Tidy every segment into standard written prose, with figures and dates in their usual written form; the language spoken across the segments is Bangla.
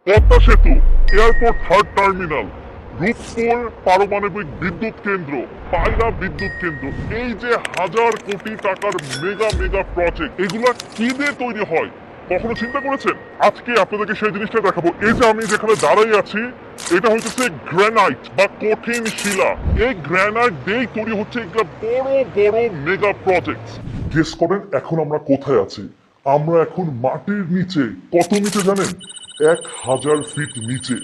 পদ্মা সেতু, এয়ারপোর্ট থার্ড টার্মিনাল, রূপপুর পারমাণবিক বিদ্যুৎ কেন্দ্র, পায়রা বিদ্যুৎ কেন্দ্র, এই যে হাজার কোটি টাকার মেগা মেগা প্রজেক্ট, এগুলা কি দিয়ে তৈরি হয় কখনো চিন্তা করেছেন? আজকে আপনাদেরকে সেই জিনিসটা দেখাবো। এই যে আমি যেখানে দাঁড়াই আছি, এটা হচ্ছে গ্রানাইট বা কঠিন শিলা। এই গ্রানাইট দিয়েই তৈরি হচ্ছে এগুলা বড় বড় মেগা প্রজেক্ট। গেস করেন এখন আমরা কোথায় আছি? আমরা এখন মাটির নিচে। কত নিচে জানেন? 1000 ফিট নিচে।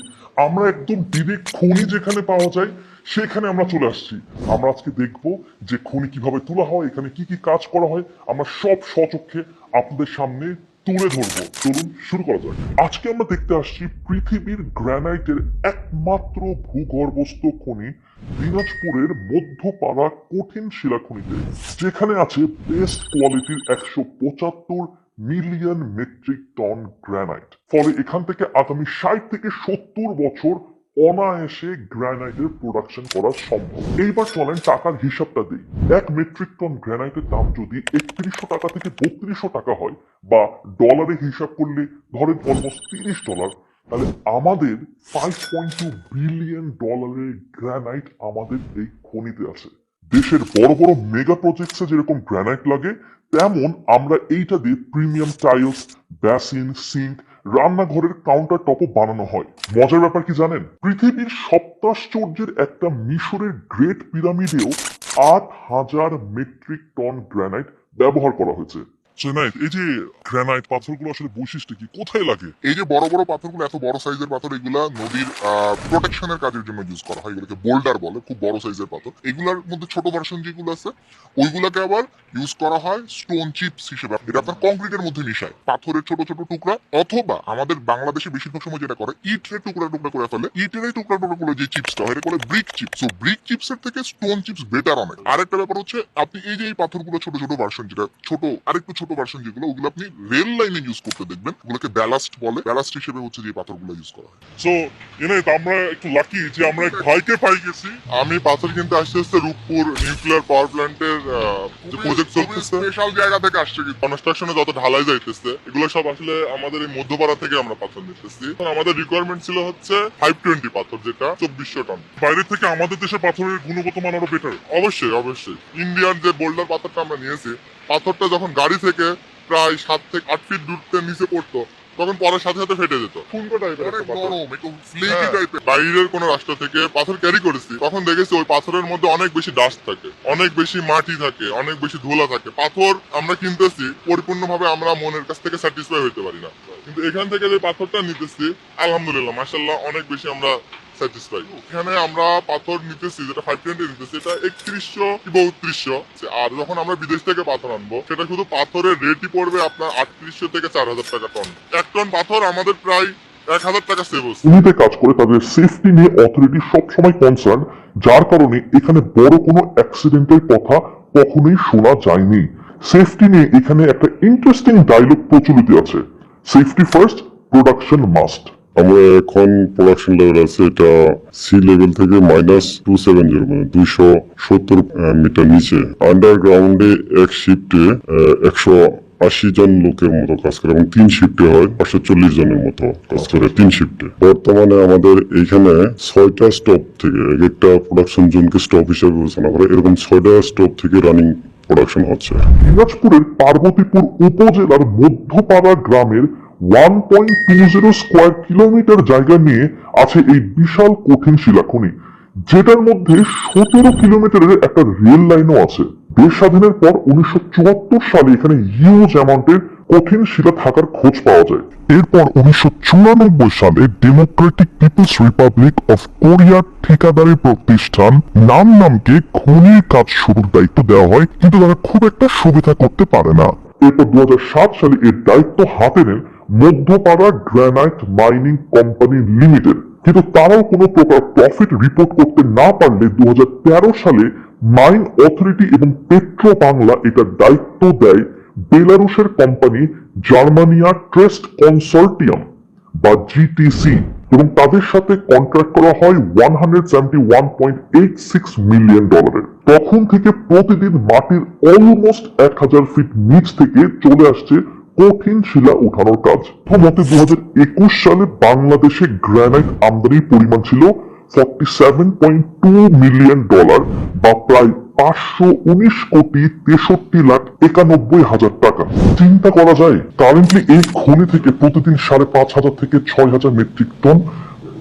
আমরা একদম ডিরেক্ট খনি যেখানে পাওয়া যায় সেখানে আমরা চলে আসছি। আমরা আজকে দেখবো যে খনি কিভাবে তোলা হয়, এখানে কি কি কাজ করা হয়, আমরা সব স্বচক্ষে আপনাদের সামনে তুলে ধরবো। চলুন শুরু করা যাক। আজকে আমরা দেখতে আসছি পৃথিবীর গ্রানাইটের একমাত্র ভূগর্ভস্থ খনি দিনাজপুরের মধ্যপাড়া কঠিন শিলা খনিতে, যেখানে আছে বেস্ট কোয়ালিটির 175 মিলিয়ন মেট্রিক টন গ্রানাইট। ফলে এখান থেকে আগামী 60 থেকে 70 বছর অনায়াসে গ্রানাইটের প্রোডাকশন করা সম্ভব। এইবার চলেন টাকার হিসাবটা দিই। 1 মেট্রিক টন গ্রানাইটের দাম যদি 3100 টাকা থেকে 3200 টাকা হয়, বা ডলারে হিসাব করলে ধরেন অলমোস্ট $30, তাহলে আমাদের $5.2 বিলিয়ন গ্রানাইট আমাদের এই খনিতে আছে। দেশের বড় বড় মেগা প্রজেক্টসে যেরকম গ্রানাইট লাগে, তেমন আমরা এইটা দিয়ে প্রিমিয়াম টাইলস, বেসিন, সিঙ্ক, রান্নাঘরের কাউন্টার টপও বানানো হয়। মজার ব্যাপার কি জানেন? পৃথিবীর সপ্তাশ্চর্যের একটা মিশরের গ্রেট পিরামিডেও 8000 মেট্রিক টন গ্রানাইট ব্যবহার করা হয়েছে। জেনাইট, এই যে গ্রানাইট পাথরগুলো আসলে বৈশিষ্ট্য কি, কোথায় লাগে? এই যে বড় বড় পাথরগুলো, এত বড় সাইজের পাথর, এগুলা নদীর প্রোটেকশনের কাজের জন্য ইউজ করা হয়। এগুলোকে বোল্ডার বলে, খুব বড় সাইজের পাথর। এগুলার মধ্যে ছোট ভার্সন যেগুলো আছে, ওইগুলাকে আবার ইউজ করা হয় স্টোন চিপস হিসেবে। এটা আপনার কংক্রিটের মধ্যে মিশায় পাথরের ছোট ছোট টুকরা, অথবা আমাদের বাংলাদেশে বেশিরভাগ সময় যেটা করে, ইটের টুকরা টুকরা করে ফেলে। ইটের এই টুকরা টুকরা করে যে চিপসটা হয়, এটা করে ব্রিক চিপস। সো ব্রিক চিপসের থেকে স্টোন চিপস বেটার অনেক। আরেকটা ব্যাপার হচ্ছে, আপনি এই যে এই পাথরগুলো ছোট ছোট ভার্সন, যেটা ছোট আরেকটু ছোট ভার্সন যেগুলো, ওগুলো আপনি রেল লাইনে ইউজ করতে দেখবেন। ওগুলোকে ব্যালাস্ট বলে। ব্যালাস্ট হিসেবে হচ্ছে যে পাথরগুলো ইউজ করা হয়। সো এনাইট, আমরা একটু লাকি যে আমরা এক ভাইকে পাই গেছি। আমি পাথর কিনতে আসতে আসতে রূপপুর নিউক্লিয়ার পাওয়ার প্ল্যান্টের যে প্রজেক্ট চলতেছে, স্পেশাল জায়গা থেকে আসছে। কনস্ট্রাকশনে যত ঢালাই যাইতেছে, এগুলো সব আসলে আমাদের এই মধ্যপাড়া থেকে আমরা পাথর নিতেছি। আমাদের রিকোয়ারমেন্ট ছিল হচ্ছে 520 পাথর, যেটা 2400 টন। বাইরে থেকে আমাদের দেশে পাথরের গুণগত মান আরো বেটার। অবশ্যই অবশ্যই। ইন্ডিয়ান যে বোল্ডার পাথরটা আমরা নিয়েছি, পাথরটা যখন গাড়ি থেকে প্রায় 7 থেকে 8 ফিট দূরত্বে নিচে পড়তো, তখন পরে সাথে সাথে ফেটে যেত। সুন্দর টাইপের একটা পাথর। নরম, একটু ফ্লেকি টাইপের। বাইরের কোন রাষ্ট্র থেকে পাথর ক্যারি করেছি, তখন দেখেছি ওই পাথরের মধ্যে অনেক বেশি ডাস্ট থাকে, অনেক বেশি মাটি থাকে, অনেক বেশি ধুলা থাকে। পাথর আমরা কিনতেছি, পরিপূর্ণভাবে আমরা মনের কাছ থেকে স্যাটিসফাই হইতে পারি না। কিন্তু এখান থেকে যে পাথরটা নিতেছি, আলহামদুলিল্লাহ মাশাআল্লাহ, অনেক বেশি আমরা স্যাটিসফাই। এখানে আমরা পাথর নিতেছি, যেটা 520 নিতেছি, এটা 3100 কি 3200। আর যখন আমরা বিদেশ থেকে পাথর আনবো, সেটা শুধু পাথরের রেটই পড়বে আপনার 3800 থেকে 4000 টাকা টন। 1 টন পাথর আমাদের প্রায় 1000 টাকা সেভ হচ্ছে। খনিতে কাজ করে তাদের সেফটি নিয়ে অথরিটি সবসময় কনসার্ন, যার কারণে এখানে বড় কোনো অ্যাক্সিডেন্টের কথা কখনোই শোনা যায়নি। সেফটি নিয়ে এখানে একটা ইন্টারেস্টিং ডায়লগ প্রচলিত আছে, সেফটি ফার্স্ট, প্রোডাকশন মাস্ট। আমরা এখন প্রোডাকশন লেভেল আছে, এটা সি লেভেল থেকে -270, মানে 270 মিটার নিচে। আন্ডারগ্রাউন্ডে এক শিফটে 180 জন লোকের মতো কাজ করে, এবং 3 শিফটে হয় 540 জনের মতো কাজ করে, 3 শিফটে। বর্তমানে আমাদের এইখানে 6টা স্টপ থেকে, এক একটা প্রোডাকশন জোনকে স্টপ হিসেবে বিবেচনা করে, এরকম 6টা স্টপ থেকে রানিং প্রোডাকশন হচ্ছে। দিনাজপুরের পার্বতীপুর উপজেলার মধ্যপাড়া গ্রামের 1.20 স্কোয়ার কিলোমিটার জায়গা নিয়ে আছে এই বিশাল কঠিন শিলা খনি, যেটার মধ্যে 17 কিলোমিটারের একটা রেল লাইনও আছে। দেশ স্বাধীনের পর 1974 সালে এখানে হিউজ অ্যামাউন্টের কঠিন শিলা থাকার খোঁজ পাওয়া যায়। এরপর 1994 সালে ডেমোক্রেটিক পিপলস রিপাবলিক অফ কোরিয়ার ঠিকাদারি প্রতিষ্ঠান নামকে খনির কাজ শুরুর দায়িত্ব দেওয়া হয়, কিন্তু তারা খুব একটা সুবিধা করতে পারে না। এরপর 2007 সালে এর দায়িত্ব হাতে নেন Madhyapara granite mining company limited, কিন্তু তারাও কোনো প্রকার প্রফিট রিপোর্ট করতে না পারলে 2013 সালে মাইন অথরিটি এবং পেট্রো বাংলা এটার দায়িত্ব দেয় বেলারুশের কোম্পানি জার্মানিয়া ট্রেস্ট কনসোর্টিয়াম বা জিটিসি, এবং তাদের সাথে কন্ট্রাক্ট করা হয় $171.86 মিলিয়ন। তখন থেকে প্রতিদিন মাটির অলমোস্ট 1000 ফিট নিচ থেকে চলে আসছে কঠিন শিলা উঠানোর কাজ। মতে 2021 সালে বাংলাদেশে গ্রানাইট আমদানির পরিমাণ ছিল $47.2 মিলিয়ন, বা প্রায় 519,63,91,000 টাকা। চিন্তা করা যায় কারেন্টলি এই খনি থেকে প্রতিদিন 5,500 থেকে 6,000 মেট্রিক টন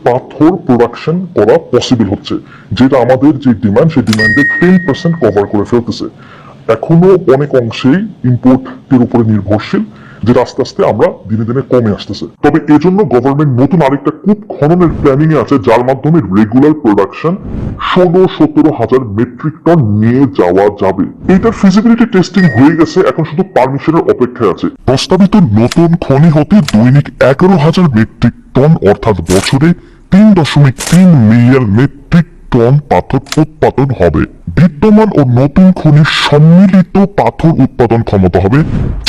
পাথর প্রোডাকশন করা পসিবল হচ্ছে, যেটা আমাদের যে ডিমান্ড সেই ডিমান্ডে 10% কভার করে ফেলতেছে। এখনো অনেক অংশেই ইম্পোর্টের উপরে নির্ভরশীল, যেটা আস্তে আস্তে আমরা দিনে দিনে কমে আসতেছে। তবে এজন্য গভর্নমেন্ট নতুন আরেকটা কূপ খননের প্ল্যানিং এ আছে, যার মাধ্যমে রেগুলার প্রোডাকশন 16-17 হাজার মেট্রিক টন নিয়ে যাওয়া যাবে। এটার ফিজিবিলিটি টেস্টিং হয়ে গেছে, এখন শুধু পারমিশনের অপেক্ষায় আছে। প্রস্তাবিত নতুন খনি হতে দৈনিক 11,000 মেট্রিক টন অর্থাৎ বছরে 3.3 মিলিয়ন মেট্রিক টন পাথর উৎপাদন হবে। বিদ্যমান ও নতুন খনির সম্মিলিত পাথর উৎপাদন ক্ষমতা হবে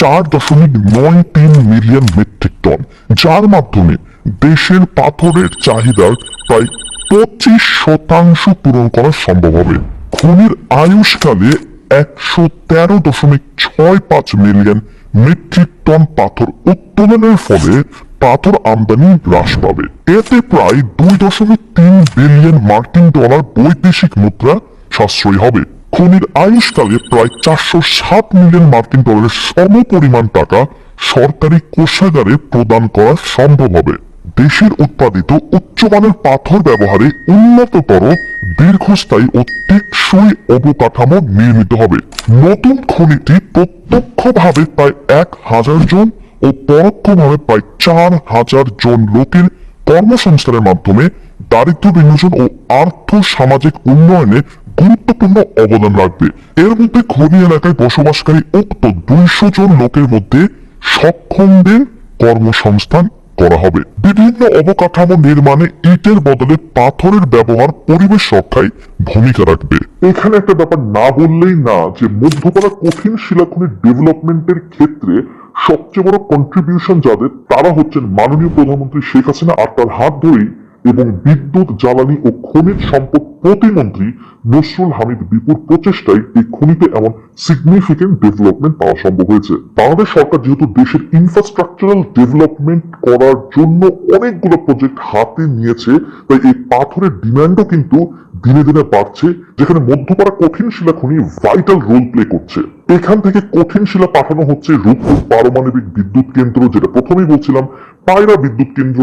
4.93 মিলিয়ন মেট্রিক টন, যার মাধ্যমে দেশের পাথরের চাহিদার প্রায় 25% পূরণ করা সম্ভব হবে। খনির আয়ুষ্কালে 113.65 মিলিয়ন মেট্রিক টন পাথর উৎপাদনের ফলে পাথর আমদানি হ্রাস পাবে। এতে প্রায় 2.3 বিলিয়ন মার্কিন ডলার বৈদেশিক মুদ্রা সাশ্রয়ী হবে। খনির আয়ুষ্কালে প্রায় 407 মিলিয়ন মার্কিন ডলারের সমপরিমাণ টাকা সরকারি কোষাগারে প্রদান করা সম্ভব হবে। দেশের উৎপাদিত উচ্চমানের পাথর ব্যবহারে উন্নততর, দীর্ঘস্থায়ী ও টেকসই অবকাঠামো নির্মিত হবে। নতুন খনিটি প্রত্যক্ষভাবে প্রায় 1,000 জন ও পরোক্ষভাবে প্রায় 4,000 জন লোকের কর্মসংস্থানের মাধ্যমে দারিদ্র্য বিমোচন ও আর্থ সামাজিক উন্নয়নে গুরুত্বপূর্ণ অবদান রাখবে। এর মধ্যে খনি এলাকায় বসবাসকারী উক্ত 200 জন লোকের মধ্যে সক্ষমদের কর্মসংস্থান করা হবে। বিভিন্ন অবকাঠামো নির্মাণে ইটের বদলে পাথরের ব্যবহার পরিবেশ রক্ষায় ভূমিকা রাখবে। এখানে একটা ব্যাপার না বললেই না, যে মধ্যপাড়া কঠিন শিলাখনির ডেভেলপমেন্টের ক্ষেত্রে সবচেয়ে বড় কন্ট্রিবিউশন যাদের, তারা হচ্ছেন মাননীয় প্রধানমন্ত্রী শেখ হাসিনা আর তার হাত ধরেই, এবং বিদ্যুৎ, জ্বালানি ও খনিজ সম্পদ প্রতিমন্ত্রী নসরুল হামিদ বিপুর প্রচেষ্টায় এই খনিতে এমন সিগনিফিকেন্ট ডেভেলপমেন্ট পাওয়া সম্ভব হয়েছে। বাংলাদেশ সরকার যেহেতু দেশের ইনফ্রাস্ট্রাকচারাল ডেভেলপমেন্ট করার জন্য অনেকগুলো প্রজেক্ট হাতে নিয়েছে, তাই এই পাথরের ডিমান্ডও কিন্তু দিনে দিনে বাড়ছে, যেখানে মধ্যপাড়া কঠিন শিলা খনি ভাইটাল রোল প্লে করছে। এখান থেকে কঠিন শিলা পাঠানো হচ্ছে রূপপুর পারমাণবিক বিদ্যুৎ কেন্দ্র, যেটা প্রথমেই বলছিলাম, পায়রা বিদ্যুৎ কেন্দ্র,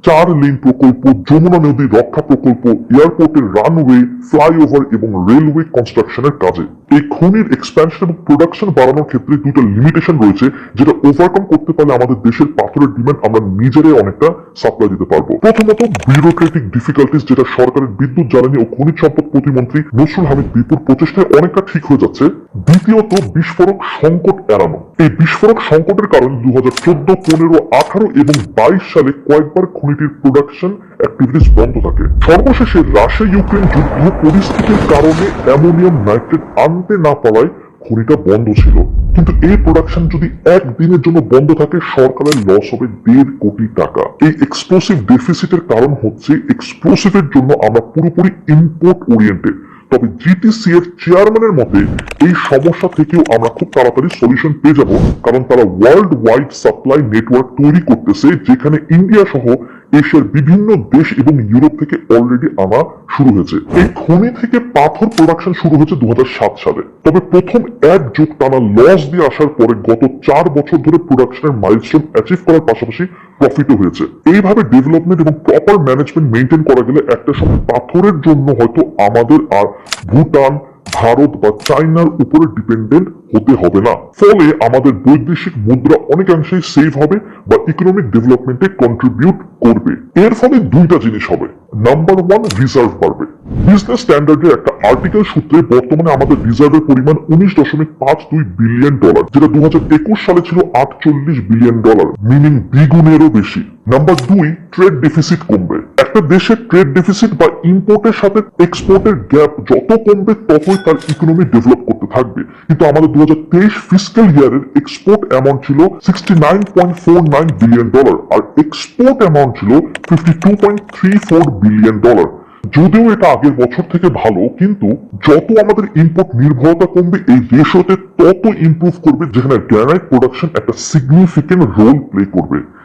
4 লেন প্রকল্প, যমুনা নদী রক্ষা প্রকল্প, এয়ারপোর্টের রানওয়ে, ফ্লাইওভার এবং রেলওয়ে কনস্ট্রাকশনের কাজে। এই খনির এক্সপ্যানশন এবং প্রোডাকশন বাড়ানোর ক্ষেত্রে দুটো লিমিটেশন রয়েছে, যেটা ওভারকাম করতে পারলে আমাদের দেশের পাথরের ডিমান্ড আমরা নিজেরাই অনেকটা সাপ্লাই দিতে পারবো। প্রথমত বিউরোক্রেটিক ডিফিকাল্টিস, যেটা সরকারের বিদ্যুৎ, জ্বালানি ও খনিজ সম্পদ প্রতিমন্ত্রী নসরুল হামিদ বিপুর প্রচেষ্টায় অনেকটা ঠিক হয়ে যাচ্ছে। দ্বিতীয়ত বিস্ফোরক সংকট এড়ানো। এই বিস্ফোরক সংকটের কারণে 2014, 15, 18 এবং 22 সালে কয়েকবার খনিটির প্রোডাকশন অ্যাক্টিভিটিস বন্ধ থাকে। সর্বশেষে রাশিয়া ইউক্রেন যুদ্ধ পরিস্থিতির কারণে অ্যামোনিয়াম নাইট্রেট আনতে না পারায় খনিটা বন্ধ ছিল। কিন্তু এই প্রোডাকশন যদি একদিনের জন্য বন্ধ থাকে, সরকারের লস হবে 1.5 কোটি টাকা। এই এক্সপ্লোসিভ ডেফিসিটের কারণ হচ্ছে, এক্সপ্লোসিভের জন্য আমরা পুরোপুরি ইম্পোর্ট ওরিয়েন্টেড। তবে জিটিসি এর চেয়ারম্যানের মতে এই সমস্যা থেকেও আমরা খুব তাড়াতাড়ি সলিউশন পেয়ে যাব, কারণ তারা ওয়ার্ল্ড ওয়াইড সাপ্লাই নেটওয়ার্ক তৈরি করতেছে, যেখানে ইন্ডিয়া সহ এশিয়ার বিভিন্ন দেশ এবং ইউরোপ থেকে অলরেডি আনা শুরু হয়েছে। এই খনি থেকে পাথর প্রোডাকশন শুরু হয়েছে 2007 সালে। তবে প্রথম 1 যুগ টানা লস দিয়ে আসার পরে গত 4 বছর ধরে প্রোডাকশনের মাইলস্টোন অ্যাচিভ করার পাশাপাশি প্রফিটও হয়েছে। এইভাবে ডেভেলপমেন্ট এবং প্রপার ম্যানেজমেন্ট মেনটেন করা গেলে একটা সময় পাথরের জন্য হয়তো আমাদের আর ভুটান, ভারত বা চায়নার উপরে ডিপেন্ডেন্ট হতে হবে না। ফলে আমাদের বৈদেশিক মুদ্রা অনেকাংশেই সেভ হবে বা ইকোনমিক ডেভেলপমেন্টে কন্ট্রিবিউট করবে। এর ফলে দুইটা জিনিস হবে। নাম্বার 1, রিজার্ভ বাড়বে। বিজনেস স্ট্যান্ডার্ডের একটা আর্টিকেল সূত্রে বর্তমানে আমাদের রিজার্ভের পরিমাণ $19.52 বিলিয়ন, যেটা 2021 সালে ছিল $48 বিলিয়ন, মিনিং দ্বিগুণেরও বেশি। নাম্বার 2, ট্রেড ডেফিসিট কমবে। একটা দেশের ট্রেড ডেফিসিট বা ইম্পোর্টের সাথে এক্সপোর্টের গ্যাপ যত কমবে, ততই তার ইকোনমি ডেভেলপ করতে থাকবে। কিন্তু আমাদের 2023 ফিসক্যাল ইয়ারের এক্সপোর্ট অ্যামাউন্ট ছিল $69.49 বিলিয়ন আর এক্সপোর্ট অ্যামাউন্ট ছিল $52.34 বিলিয়ন। যদিও এটা আগের বছর থেকে ভালো, কিন্তু যত আমাদের ইম্পোর্ট নির্ভরতা কমবে এই রেশিওতে তত ইমপ্রুভ করবে, যেখানে গ্রানাইট প্রোডাকশন একটা সিগনিফিকেন্ট রোল প্লে করবে।